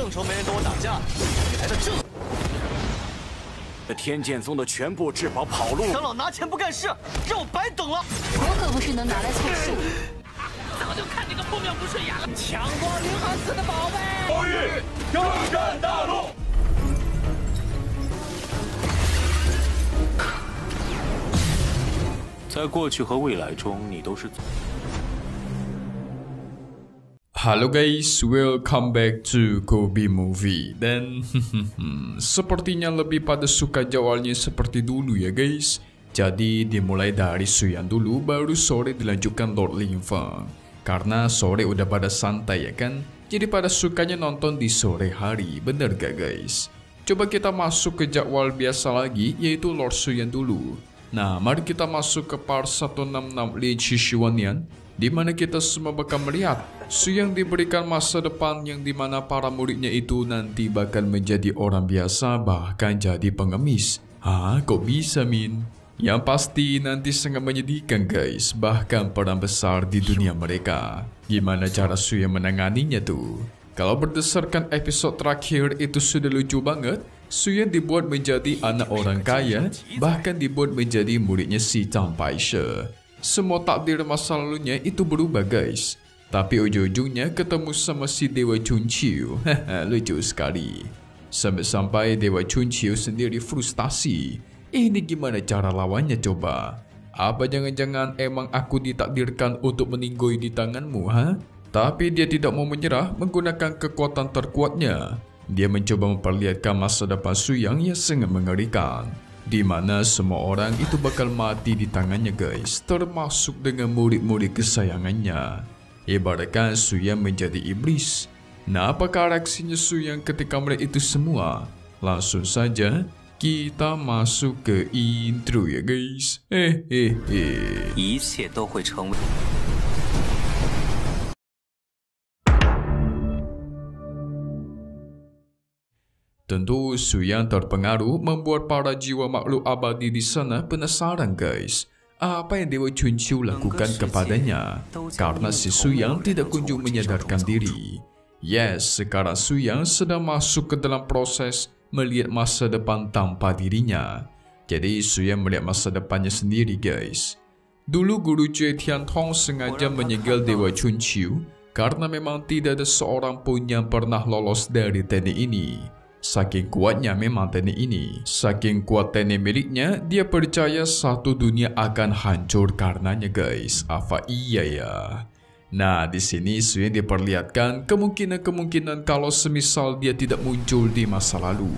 正愁没人跟我打架，你来的正。天剑宗的全部至宝跑路，长老拿钱不干事，让我白等了。我可不是能拿来凑数。早就看这个破庙不顺眼了，抢光灵寒寺的宝贝！宝玉征战大陆。 在过去和未来中，你都是。Halo guys, welcome back to Kobe Movie. Dan sepertinya lebih pada suka jawabnya seperti dulu ya guys. Jadi dimulai dari Suyan dulu, baru sore dilanjutkan Lord Lingfeng. Karena sore udah pada santai ya kan, jadi pada sukanya nonton di sore hari, bener gak guys? Coba kita masuk ke jadwal biasa lagi, yaitu Lord Suyan dulu. Nah, mari kita masuk ke part 166 Li Qishuanian, di mana kita semua bakal melihat Suyang diberikan masa depan yang dimana para muridnya itu nanti bakal menjadi orang biasa, bahkan jadi pengemis. Hah, kok bisa Min? Yang pasti nanti sangat menyedihkan guys, bahkan peran besar di dunia mereka. Gimana cara Suyang menanganinya tuh? Kalau berdasarkan episode terakhir itu sudah lucu banget. Suyang dibuat menjadi anak orang kaya, bahkan dibuat menjadi muridnya si Zhang Baishe. Semua takdir masa lalunya itu berubah guys. Tapi ujung-ujungnya ketemu sama si Dewa Chunqiu. Lucu sekali. Sampai-sampai Dewa Chunqiu sendiri frustasi. Ini gimana cara lawannya coba? Apa jangan-jangan emang aku ditakdirkan untuk meninggoy di tanganmu, ha? Tapi dia tidak mau menyerah menggunakan kekuatan terkuatnya. Dia mencoba memperlihatkan masa depan Suyang yang sangat mengerikan, di mana semua orang itu bakal mati di tangannya guys, termasuk dengan murid-murid kesayangannya. Ibaratkan Suyang menjadi iblis. Nah, apakah reaksinya Suyang ketika melihat itu semua? Langsung saja kita masuk ke intro ya guys. 一切都会成为。 Tentu Suyang terpengaruh membuat para jiwa makhluk abadi di sana penasaran guys. Apa yang Dewa Chunqiu lakukan kepadanya? Karena si Suyang tidak kunjung menyadarkan diri. Yes, sekarang Suyang sedang masuk ke dalam proses melihat masa depan tanpa dirinya. Jadi Suyang melihat masa depannya sendiri guys. Dulu Guru Jue Tiantong sengaja menyegel Dewa Chunqiu karena memang tidak ada seorang pun yang pernah lolos dari teknik ini. Saking kuatnya memang teknik ini. Saking kuat teknik miliknya, dia percaya satu dunia akan hancur karenanya guys. Apa iya ya? Nah, di sini Suyang diperlihatkan kemungkinan kalau semisal dia tidak muncul di masa lalu.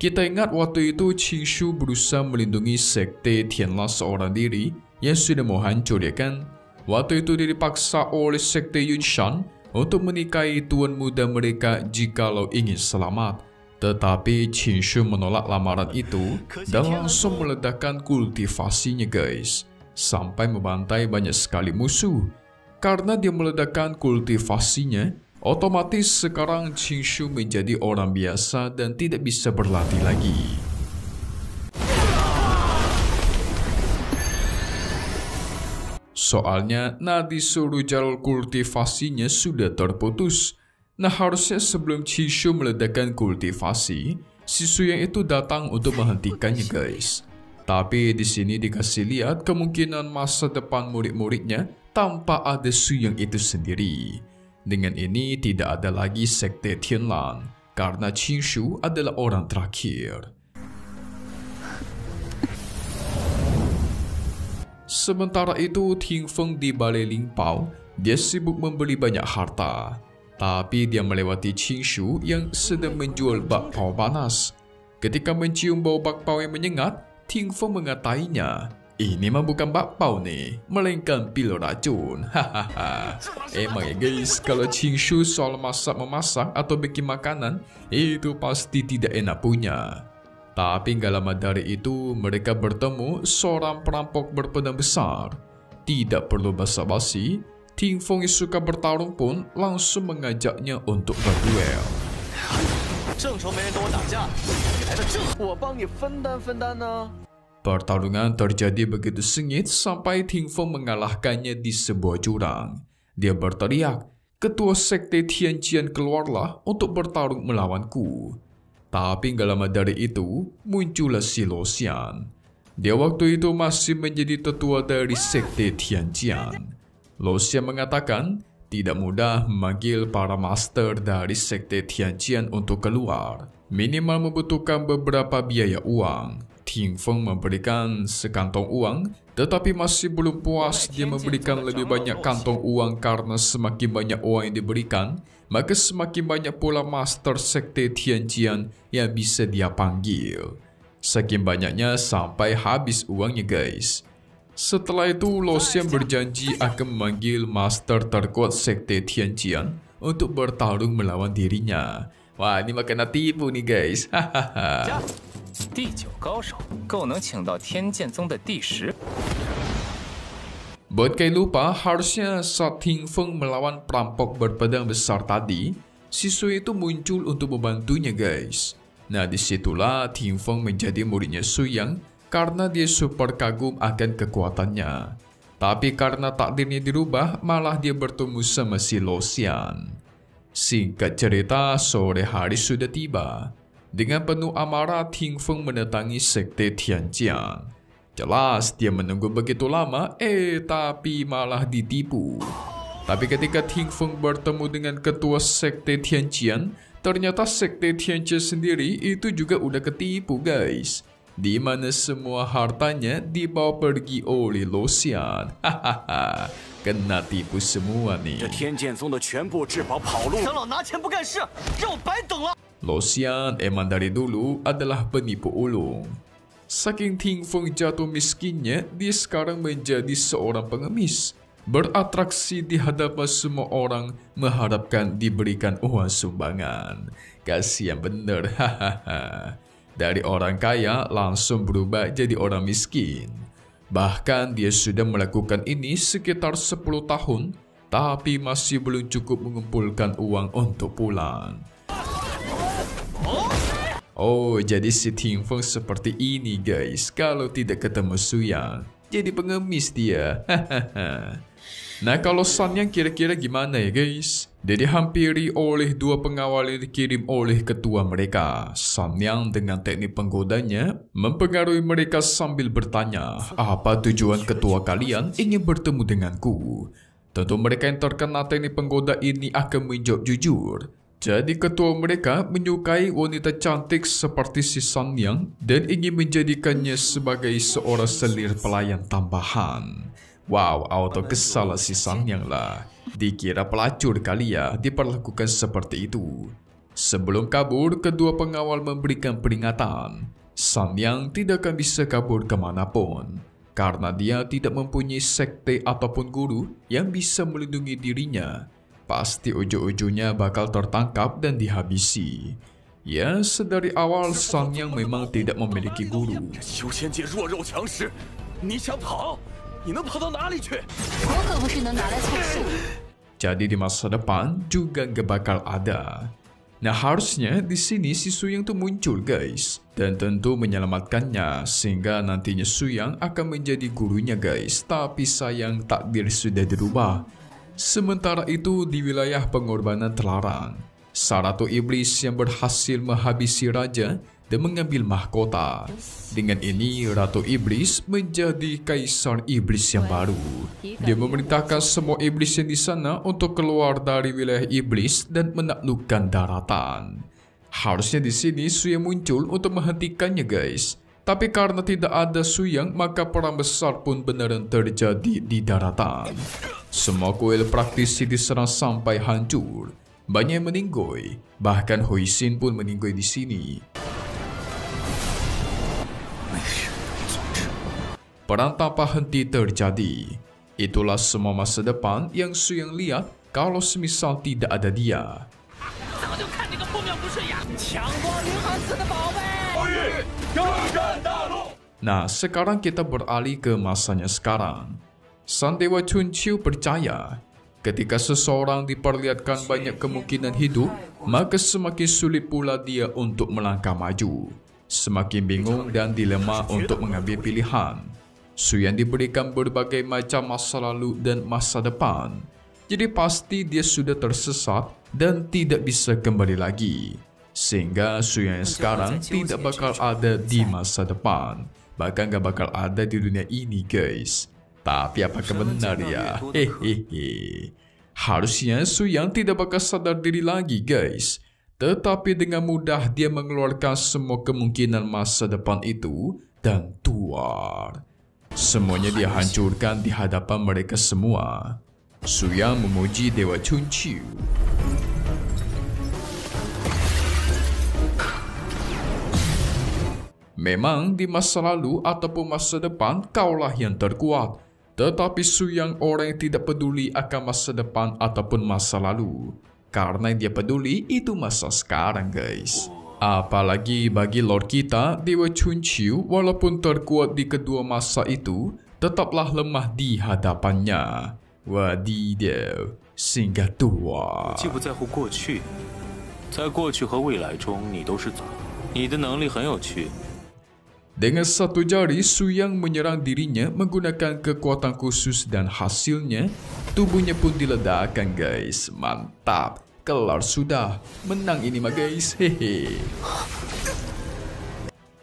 Kita ingat waktu itu Qingshu berusaha melindungi sekte Tianlan seorang diri yang sudah mau hancur ya kan? Waktu itu dia dipaksa oleh sekte Yunshan untuk menikahi tuan muda mereka jikalau ingin selamat. Tetapi Qingshu menolak lamaran itu dan langsung meledakkan kultivasinya guys, sampai membantai banyak sekali musuh. Karena dia meledakkan kultivasinya, otomatis sekarang Qingshu menjadi orang biasa dan tidak bisa berlatih lagi. Soalnya nadi seluruh jalur kultivasinya sudah terputus. Nah, harusnya sebelum Qingshu meledakkan kultivasi, si Suyang itu datang untuk menghentikannya guys. Tapi di sini dikasih lihat kemungkinan masa depan murid-muridnya tanpa ada Suyang itu sendiri. Dengan ini tidak ada lagi sekte Tianlan, karena Qingshu adalah orang terakhir. Sementara itu, Ting Feng di Balai Lingpao, dia sibuk membeli banyak harta. Tapi dia melewati Qingshu yang sedang menjual bakpao panas. Ketika mencium bau bakpao yang menyengat, Ting Feng mengatainya, "Ini mah bukan bakpao nih, melainkan pil racun." Hahaha. Emang ya guys, kalau Qingshu soal masak-memasak atau bikin makanan, itu pasti tidak enak punya. Tapi gak lama dari itu, mereka bertemu seorang perampok berpedang besar. Tidak perlu basa-basi, Ting Feng yang suka bertarung pun langsung mengajaknya untuk berduel. Pertarungan terjadi begitu sengit sampai Ting Feng mengalahkannya di sebuah jurang. Dia berteriak, ketua sekte Tianjian keluarlah untuk bertarung melawanku. Tapi gak lama dari itu, muncullah si Luo Xian. Dia waktu itu masih menjadi tetua dari sekte Tianjian. Luo Xian mengatakan, tidak mudah memanggil para master dari sekte Tianjian untuk keluar. Minimal membutuhkan beberapa biaya uang. Ting Feng memberikan sekantong uang, tetapi masih belum puas. Dia memberikan lebih banyak kantong uang karena semakin banyak uang yang diberikan, maka semakin banyak pula master sekte Tianjian yang bisa dia panggil. Saking banyaknya sampai habis uangnya guys. Setelah itu Luo Xian berjanji akan memanggil master terkuat sekte Tianjian untuk bertarung melawan dirinya. Wah, ini makan tipu nih guys. Hahaha. 第9高手够能请到天剑宗的第10。 Buat kayak lupa, harusnya saat Ting Feng melawan perampok berpedang besar tadi, si Sui itu muncul untuk membantunya guys. Nah disitulah Ting Feng menjadi muridnya Sui Yang karena dia super kagum akan kekuatannya. Tapi karena takdirnya dirubah, malah dia bertemu sama si Luo Xian. Singkat cerita, sore hari sudah tiba. Dengan penuh amarah, Ting Feng mendatangi sekte Tianjian. Jelas dia menunggu begitu lama, tapi malah ditipu. Tapi ketika Ting Feng bertemu dengan ketua sekte Tianjian, ternyata sekte Tianjian sendiri itu juga udah ketipu guys. Di mana semua hartanya dibawa pergi oleh Luo Xian. Hahaha, kena tipu semua nih. 这天剑宗的全部至宝跑路。 长老拿钱不干事，让我白等了。 Luo Xian emang dari dulu adalah penipu ulung. Saking Ting Feng jatuh miskinnya, dia sekarang menjadi seorang pengemis. Beratraksi di hadapan semua orang, mengharapkan diberikan uang sumbangan. Kasian bener, hahaha. Dari orang kaya langsung berubah jadi orang miskin. Bahkan dia sudah melakukan ini sekitar 10 tahun, tapi masih belum cukup mengumpulkan uang untuk pulang. Oh, jadi si Ting Feng seperti ini guys. Kalau tidak ketemu Sui Yang, jadi pengemis dia. Nah, kalau San Yang kira-kira gimana ya guys? Dia dihampiri oleh 2 pengawal yang dikirim oleh ketua mereka. San Yang dengan teknik penggodanya mempengaruhi mereka sambil bertanya, apa tujuan ketua kalian ingin bertemu denganku? Tentu mereka yang terkena teknik penggoda ini akan menjawab jujur. Jadi ketua mereka menyukai wanita cantik seperti si San Yang dan ingin menjadikannya sebagai seorang selir pelayan tambahan. Wow, auto kesal si San Yang lah. Dikira pelacur kali ya, diperlakukan seperti itu. Sebelum kabur, kedua pengawal memberikan peringatan. San Yang tidak akan bisa kabur kemanapun, karena dia tidak mempunyai sekte ataupun guru yang bisa melindungi dirinya. Pasti ujung-ujungnya bakal tertangkap dan dihabisi. Ya, sedari awal San Yang memang tidak memiliki guru. 修仙界弱肉强食，你想跑，你能跑到哪里去？ 我可不是能拿来凑数。 Jadi di masa depan juga gak bakal ada. Nah, harusnya di sini si Sui Yang tuh muncul guys, dan tentu menyelamatkannya sehingga nantinya Sui Yang akan menjadi gurunya guys. Tapi sayang takdir sudah dirubah. Sementara itu di wilayah pengorbanan terlarang, sang Ratu Iblis yang berhasil menghabisi raja dan mengambil mahkota. Dengan ini Ratu Iblis menjadi Kaisar Iblis yang baru. Dia memerintahkan semua iblis yang di sana untuk keluar dari wilayah iblis dan menaklukkan daratan. Harusnya di sini Sui Yang muncul untuk menghentikannya guys. Tapi karena tidak ada Sui Yang, maka perang besar pun beneran terjadi di daratan. Semua kuil praktisi diserang sampai hancur. Banyak yang meninggoy, bahkan Hui Xin pun meninggoy di sini. Perang tanpa henti terjadi. Itulah semua masa depan yang Sui Yang lihat kalau semisal tidak ada dia. 早就看这个破庙不顺眼。抢光灵寒寺的宝贝！ 征战大陆。 Nah, sekarang kita beralih ke masanya sekarang. Sang Dewa Chunqiu percaya, ketika seseorang diperlihatkan banyak kemungkinan hidup, maka semakin sulit pula dia untuk melangkah maju. Semakin bingung dan dilema untuk mengambil pilihan. Sui Yang diberikan berbagai macam masa lalu dan masa depan. Jadi pasti dia sudah tersesat dan tidak bisa kembali lagi. Sehingga Su Yang sekarang tidak bakal ada di masa depan. Bahkan gak bakal ada di dunia ini guys. Tapi apakah benar ya? Hehehe. Harusnya Su Yang tidak bakal sadar diri lagi guys. Tetapi dengan mudah dia mengeluarkan semua kemungkinan masa depan itu dan keluar. Semuanya dia hancurkan di hadapan mereka semua. Su Yang memuji Dewa Chunqiu. Memang di masa lalu ataupun masa depan kaulah yang terkuat. Tetapi Su Yang orang yang tidak peduli akan masa depan ataupun masa lalu. Karena yang dia peduli itu masa sekarang guys. Apalagi bagi Lord kita, Dewa Chunqiu walaupun terkuat di kedua masa itu, tetaplah lemah di hadapannya. Wadidaw, singgah tua. 既不在乎过去，在过去和未来中，你都是怎么？你的能力很有趣。 Dengan satu jari, Su Yang menyerang dirinya menggunakan kekuatan khusus dan hasilnya, tubuhnya pun diledakkan guys. Mantap, kelar sudah. Menang ini mah guys, hehe.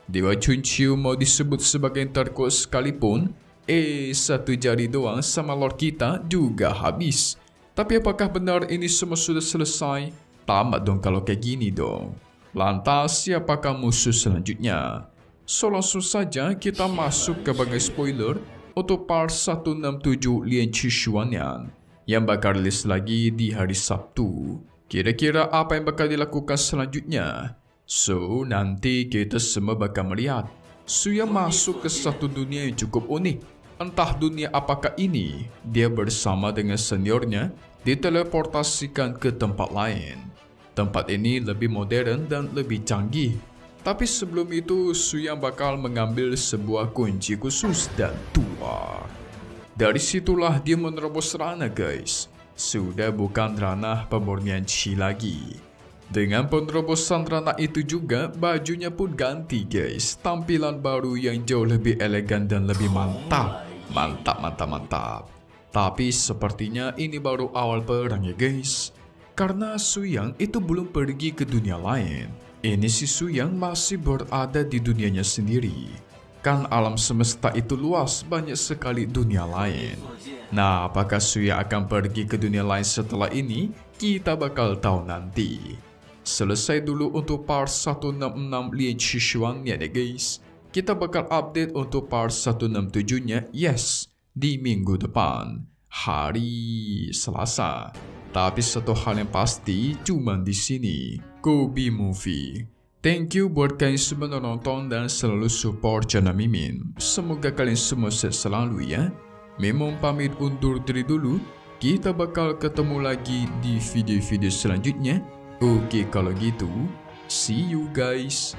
Dewa Chunqiu mau disebut sebagai yang terkuat sekalipun, satu jari doang sama Lord kita juga habis. Tapi apakah benar ini semua sudah selesai? Tamat dong kalau kayak gini dong. Lantas siapakah musuh selanjutnya? So langsung saja kita masuk ke bagian spoiler untuk part 167 Lian Qishuanian yang bakal rilis lagi di hari Sabtu. Kira-kira apa yang bakal dilakukan selanjutnya? So nanti kita semua bakal melihat Su Yang masuk ke satu dunia yang cukup unik. Entah dunia apakah ini, dia bersama dengan seniornya diteleportasikan ke tempat lain. Tempat ini lebih modern dan lebih canggih. Tapi sebelum itu, Su Yang bakal mengambil sebuah kunci khusus dan keluar. Dari situlah dia menerobos ranah guys. Sudah bukan ranah pemurnian Qi lagi. Dengan penerobosan ranah itu juga, bajunya pun ganti guys. Tampilan baru yang jauh lebih elegan dan lebih mantap. Mantap. Tapi sepertinya ini baru awal perang ya guys. Karena Su Yang itu belum pergi ke dunia lain. Ini si Su Yang masih berada di dunianya sendiri. Kan alam semesta itu luas, banyak sekali dunia lain. Nah, apakah Su Yang akan pergi ke dunia lain setelah ini? Kita bakal tahu nanti. Selesai dulu untuk part 166 Lian Qishuanian ya guys. Kita bakal update untuk part 167-nya, yes, di minggu depan, hari Selasa. Tapi satu hal yang pasti, cuman di sini, Kobi Movie. Thank you buat kalian semua nonton dan selalu support channel Mimin. Semoga kalian semua sehat selalu ya. Mimin pamit undur diri dulu. Kita bakal ketemu lagi di video-video selanjutnya. Oke kalau gitu, see you guys.